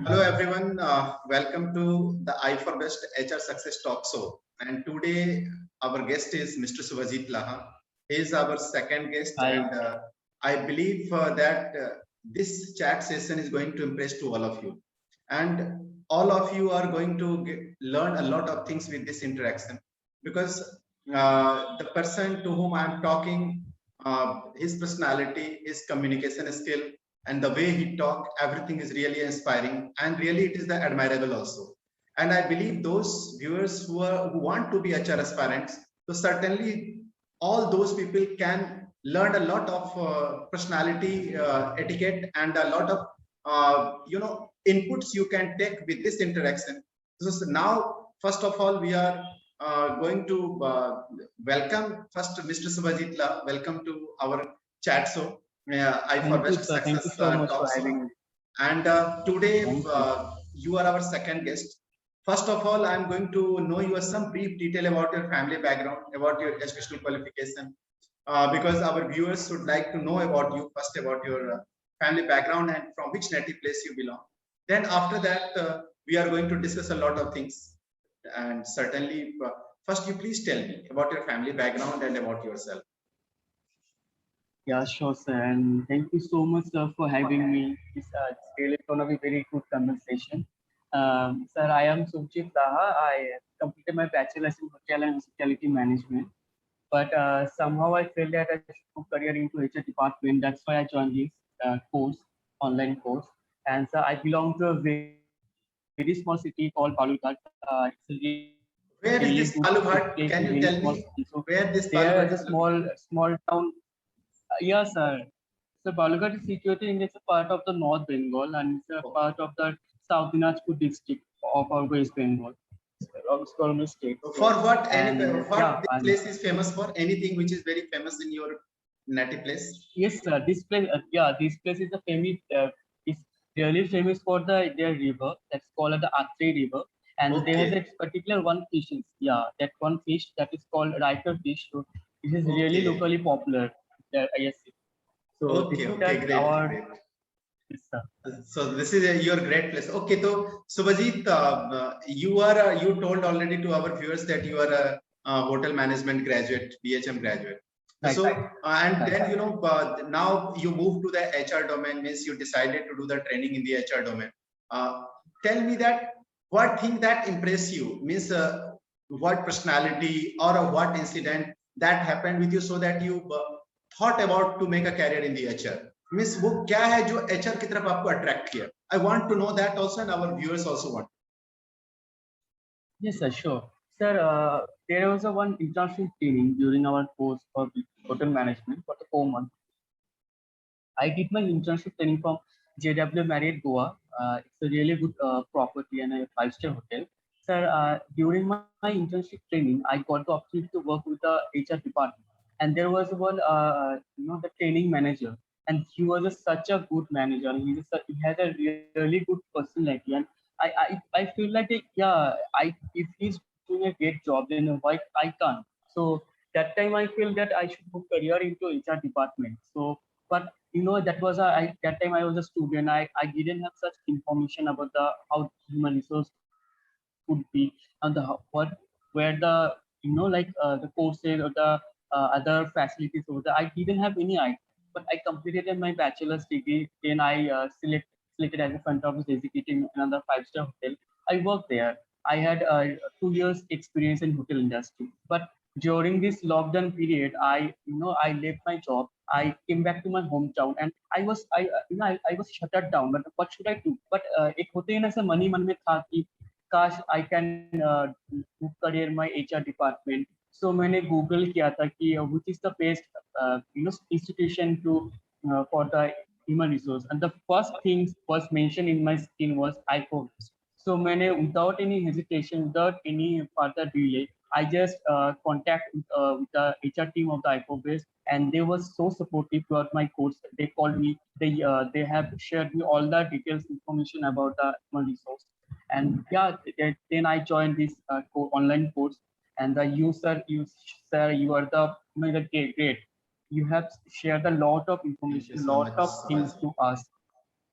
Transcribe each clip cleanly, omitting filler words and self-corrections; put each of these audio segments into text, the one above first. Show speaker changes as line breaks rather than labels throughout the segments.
Hello everyone, welcome to the I for Best HR Success Talk Show. And today our guest is Mr. Subhajit Laha. He is our second guest,
Hi.
and I believe that this chat session is going to impress to all of you. And all of you are going to learn a lot of things with this interaction because the person to whom I am talking, his personality, his communication skill, and the way he talk, everything is really inspiring, and really it is the admirable also. And I believe those viewers who want to be HR aspirants, so certainly all those people can learn a lot of personality etiquette and a lot of inputs you can take with this interaction. So now, first of all, we are going to welcome first Mr. Subhajit La. Welcome to our chat show. I for Best Success
Thank you so much
Talk
for having me.
And today you are our second guest. First of all, I'm going to know you some brief detail about your family background, about your educational qualification, because our viewers would like to know about you first, about your family background and from which native place you belong. Then after that, we are going to discuss a lot of things. And certainly, first you please tell me about your family background and about yourself.
Yeah, sure, sir. And thank you so much, sir, for having me. It's really going to be very good conversation. Sir, I am Subhajit Laha. I completed my bachelor's in hotel and hospitality management. But somehow I felt that I should go career into HR department. That's why I joined this course, online course. And so I belong to a very small city called Balughat. It's a really good place,
Where is
very
this
small city.
Balughat?
So
Can you tell me
there is a
where this
small
Balughat is
small
located?
town. Yes, sir. So Balughat is situated in it's a part of the North Bengal and it's a part of the South Dinajpur district of our West Bengal, State.
For what
Yeah,
this
and
place is famous for? Anything which is very famous in your native place?
yes, sir. This place, this place is a famous. Is really famous for their river that's called the Atri River, and there has a
Okay.
particular one fish. Yeah, that one fish that is called Riker fish. So this is really
Okay.
locally popular. Yes. So this
Okay.
is
Okay.
that
Great.
our.
Great.
Yes, sir.
So this is your great place. Okay. So Subhajit, you are you told already to our viewers that you are a hotel management graduate, BHM graduate.
Right.
So and
Right.
then now you move to the HR domain. Means you decided to do the training in the HR domain. Tell me that what thing that impressed you, means what personality or what incident that happened with you so that you thought about to make a career in the HR. Means वो क्या है जो HR की तरफ आपको attract किया? I want to know that also, and our viewers also want.
Yes, sir. Sure, sir. There was a one internship training during our course for hotel management for the 4 months. I did my internship training from JW Marriott Goa. It's a really good property and a five-star hotel. Sir, during my internship training, I got the opportunity to work with the HR department, and there was one, the training manager, and he was such a good manager. He had a really good personality, and I feel like if he's doing a great job, then why I can't? So that time I feel that I should go career into HR department. So but that was that time I was a student. I didn't have such information about the how human resource could be and where the the courses or the other facilities over there. I didn't have any idea, but I completed my bachelor's degree. Then I selected as a front office executive in another five-star hotel. I worked there. I had 2 years experience in hotel industry, but during this lockdown period, I left my job. I came back to my hometown, and I was shuttered down. But what should I do? But एक होते हैं ना ऐसा मन में था कि काश I can career my HR department. So मैंने Google किया था कि which is the best institution to for the human resource, and the first thing was mentioned in my screen was IFOBIS. So मैंने without any hesitation, without any further delay, I just contact with the HR team of the IFOBIS, and they were so supportive throughout my course. They called me. They have shared me all the details information about the human resource. And yeah, then I joined this online course. And the sir, you are the great. You have shared a lot of
Thank you
information,
so
lot
much,
of things
Subhajit.
to us.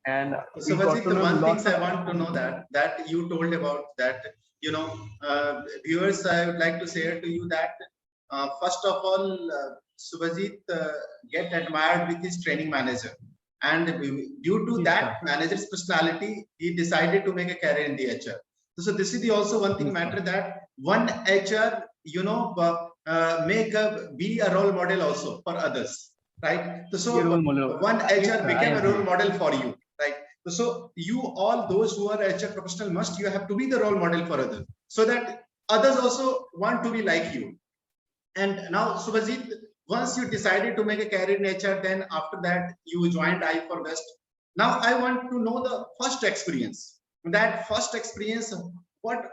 and
So
we got
Vajit,
to
the
know
one
lots
things
of
I want to know that you told about that, viewers, I would like to say to you that first of all, Subhajit get admired with his training manager, and due to
yes, sir.
that manager's personality, he decided to make a career in the HR. So this is the also one thing
Yes, sir.
matter that one HR, make a be a role model also for others, right?
Ye role
So
model.
one
Yes,
HR
sir, I
became a role
agree.
model for you, right? So you all those who are HR professional must you have to be the role model for others, so that others also want to be like you. And now, Subhajit, once you decided to make a career in HR, then after that you joined I for West. Now I want to know the first experience. That first experience,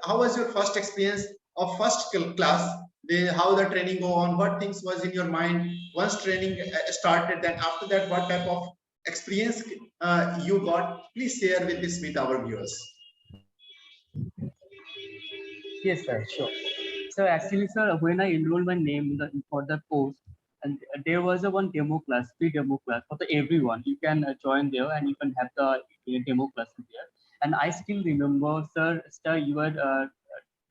how was your first experience of first class? How the training go on? What things was in your mind once training started? Then after that, what type of experience you got? Please share with this with our viewers.
Yes, sir, sure. So actually, sir, when I enrolled my name for the course, and there was a one demo class, free demo class for everyone. You can join there and you can have the demo class there. And I still remember, sir, you were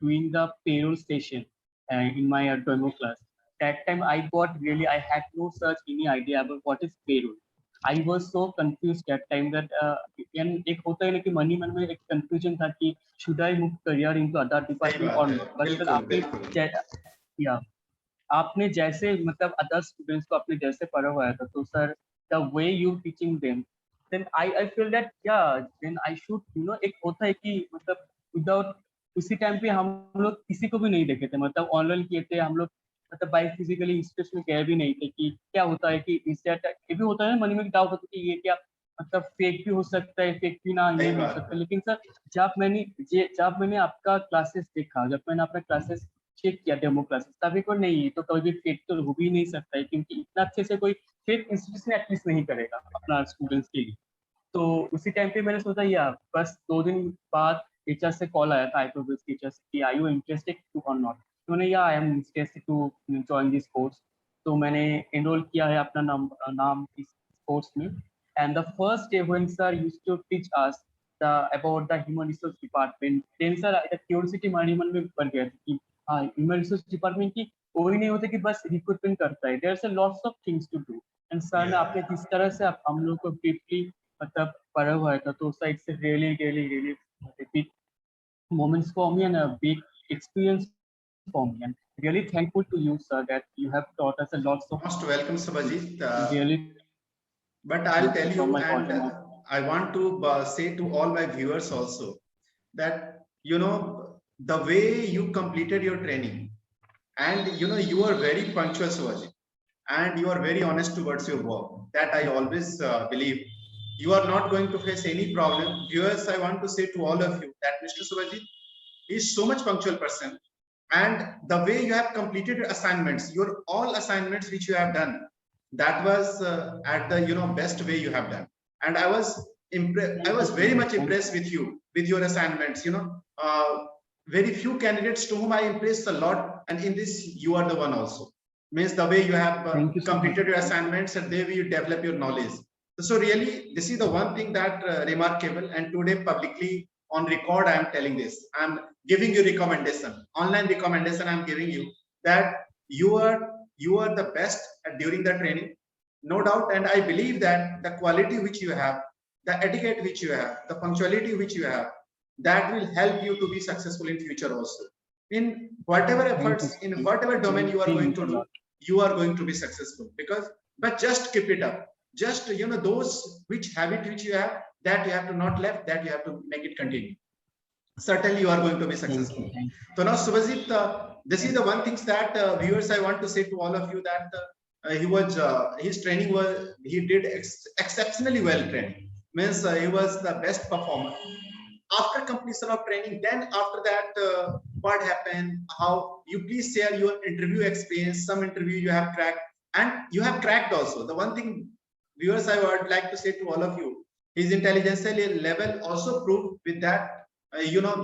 doing the payroll station in my demo class. That time I had no such any idea about what is payroll. I was so confused that time that and एक होता है ना कि मन में एक confusion था कि should I move career into other
सही
department or
बात है,
not. But sir
बिल्कुल
आपने
बिल्कुल।
या आपने जैसे मतलब अदर स्टूडेंट्स को आपने जैसे पढ़ाया था तो sir the way you teaching them then I feel that या देन आई शुड एक होता है कि मतलब विदाउट उसी टाइम पे हम लोग किसी को भी नहीं देखे थे मतलब ऑनलाइन किए थे हम लोग मतलब बाई फिजिकली इंस्टीट्यूट में गए भी नहीं थे कि क्या होता है कि इससे ये भी होता है ना मन में डाउट होता है कि ये क्या मतलब फेक भी हो सकता है फेक भी ना ये
सही
भी हो
बात
सकता
है।
है लेकिन सर जब मैंने आपका क्लासेस देखा जब मैंने आपका क्लासेस चेक किया डेमो क्लासेस तभी को नहीं तो कभी भी फेक तो हो भी नहीं सकता है क्योंकि इतना अच्छे से कोई फेक इंस्टीट्यूशन एटलीस्ट नहीं करेगा अपना स्टूडेंट्स के लिए तो उसी टाइम पे मैंने सोचा यार बस 2 दिन बाद टीचर से कॉल आया था आईपीएस टीचर से कि आई यू इंटरेस्टेड टू और नॉट तो मैंने या I am interested to join this course तो मैंने एनरोल किया है अपना नाम इस कोर्स में and the first day when sir used to teach us the about the human resource department then sir curiosity हमारे मन में बढ़ गया था कि हाँ ह्यूमन रिसोर्स डिपार्टमेंट की वही नहीं होता कि बस रिक्रूटमेंट करता है there are lots of things to do and sir ने आपने जिस तरह से हम लोग को डीपली मतलब पढ़ा हुआ था तो उसका it's really really really big moments for me and a big experience for me and really thankful to you sir that you have taught us a lots of
Most welcome, Subhajit.
really
But I'll tell
from
you,
my
and
bottom of
I want to say to all my viewers also that the way you completed your training, and you are very punctual, Subhajit, and you are very honest towards your work. That I always believe. You are not going to face any problem. Viewers, I want to say to all of you that Mr. Subhajit is so much punctual person, and the way you have completed your assignments, your all assignments which you have done, that was at the best way you have done. And I was impressed, I
thank you
was
so
very
much
much
thank
impressed with you with your assignments. Very few candidates to whom I impressed a lot, and in this you are the one also. Means the way you have
thank you so much
completed your assignments and the way you develop your knowledge. So really, this is the one thing that remarkable. And today publicly on record, I am telling this. I'm giving you recommendation, online recommendation. I'm giving you that you are the best during the training, no doubt. And I believe that the quality which you have, the etiquette which you have, the punctuality which you have, that will help you to be successful in future also. In whatever
thank you
efforts,
so
in
much
whatever domain you are
really
going
means
to
a
do,
lot
you are going to be successful. But just keep it up. Just those which habit which you have, that you have to not left, that you have to make it continue. Certainly you are going to be successful.
thank
So now Subhajit, this is
thank
the one things that viewers I want to say to all of you that his training was, he did exceptionally well training. Means he was the best performer. After completion of training, then after that, what happened? How you please share your interview experience, some interview you have cracked, and you have cracked also. The one thing viewers I would like to say to all of you, his intelligence level also proved with that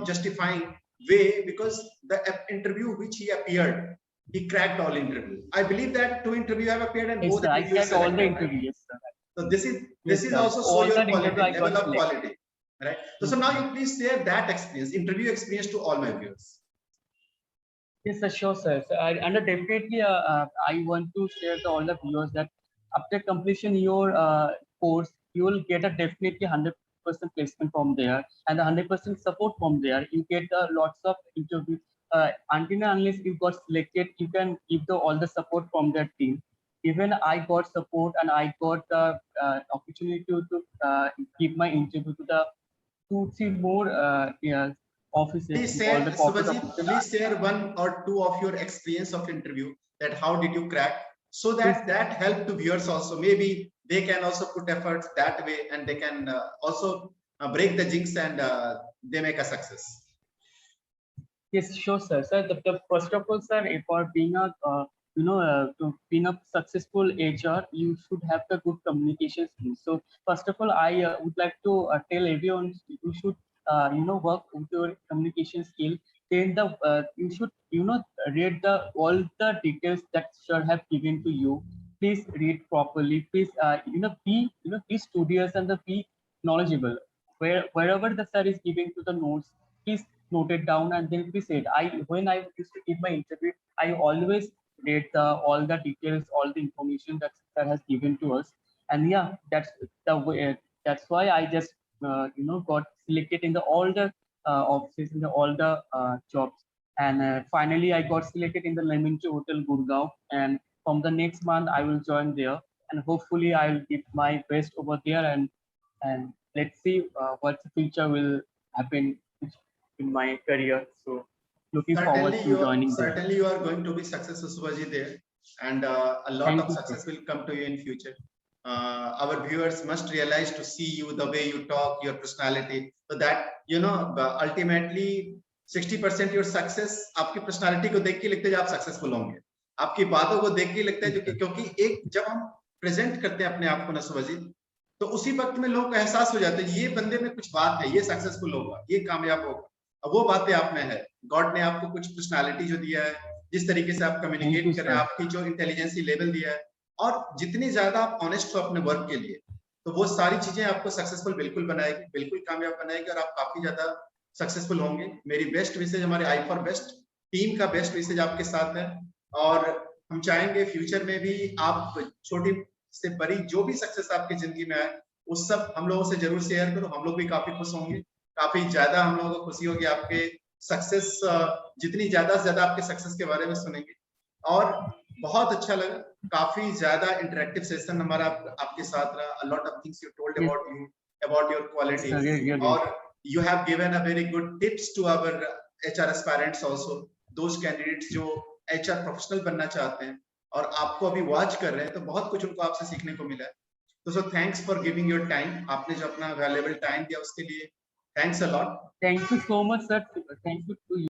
justifying way, because the interview which he appeared, he cracked all interview. I believe that 2 interview have appeared and
yes
both
sir I
interviews
cracked all the
selected, right?
interviews yes sir
So this
Yes,
is
sir.
also show
All
your
that
quality,
interview I
level
got
of
selected.
quality, right? So now you please share that experience, interview experience, to all my viewers.
Yes, sir, sure, sir. So definitely, I want to share to all the viewers that after completion your course, you will get a definitely 100% placement from there and 100% support from there. You get lots of interviews. Until and unless you got selected, you can give all the support from that team. Even I got support and I got the opportunity to give my interview to the 2-3 more yeah, offices,
Please
all
share,
the corporate
Subhajit,
offices.
please share 1 or 2 of your experience of interview, that how did you crack, so
Yes,
that that help to viewers also. Maybe they can also put efforts that way, and they can also break the jinx, and they make a success.
yes, sure, sir. Sir, the first of all, sir, for being a to being a successful HR, you should have the good communication skills. So, first of all, I would like to tell everyone you should work with your communication skill. Then you should read the all the details that sir have given to you. Please read properly. Please be studious and be knowledgeable. Wherever the sir is giving to the notes, please note it down and then we said when I used to give my interview, I always read all the details, all the information that has given to us. And yeah, that's the way, that's why I just got selected in the all the offices, in the all the jobs. And finally I got selected in the Lemon Tree Hotel Gurgaon, and from the next month I will join there, and hopefully I'll give my best over there, and let's see what the future will happen in my career. So looking forward to joining there.
Certainly you are going to be successful, Subhajit, there, and a lot
Thank
of
you, sir.
success will come to you in future. Our viewers must realize to see you, the way you talk, your personality, so that ultimately 60% your success आपकी personality को देख के लगता है आप successful होंगे, आपकी बातों को देख के लगता है जो कि क्योंकि एक जब हम present करते हैं अपने आप को ना सुभाजीत, तो उसी वक्त में लोगों को एहसास हो जाता है ये बंदे में कुछ बात है, ये सक्सेसफुल होगा, ये कामयाब होगा। अब वो बातें आप में है, गॉड ने आपको कुछ पर्सनालिटी जो दिया है, जिस तरीके से आप कम्युनिकेट कर रहे हैं, आपकी जो इंटेलिजेंसी लेवल दिया है, और जितनी ज्यादा आप ऑनेस्ट हो अपने वर्क के लिए, तो वो सारी चीजें आपको सक्सेसफुल बिल्कुल बनाएगी, बिल्कुल कामयाब बनाएगी, और आप काफी ज्यादा सक्सेसफुल होंगे। मेरी बेस्ट विशेज, हमारे आई फॉर बेस्ट टीम का बेस्ट विशेज आपके साथ है, और हम चाहेंगे फ्यूचर में भी आप छोटी से बड़ी जो भी सक्सेस आपकी जिंदगी में आए, उस सब हम लोगों से जरूर शेयर करो, हम लोग भी काफी खुश होंगे, काफी ज्यादा हम लोगों को खुशी होगी आपके सक्सेस, जितनी ज्यादा से ज्यादा आपके सक्सेस के बारे में सुनेंगे। और बहुत अच्छा लगा, काफी ज्यादा इंटरेक्टिव सेशन हमारा आपके साथ रहा, a lot of things you told about you, about your qualities, और you have given a very good tips to our HR aspirants also, those candidates जो HR प्रोफेशनल बनना चाहते हैं और आपको अभी वॉच कर रहे हैं, तो बहुत कुछ उनको आपसे सीखने को मिला है। तो so thanks for giving your time, आपने जो अपना वैल्यूएबल टाइम दिया उसके लिए thanks a lot.
Thank you so much, sir. Thank you to you.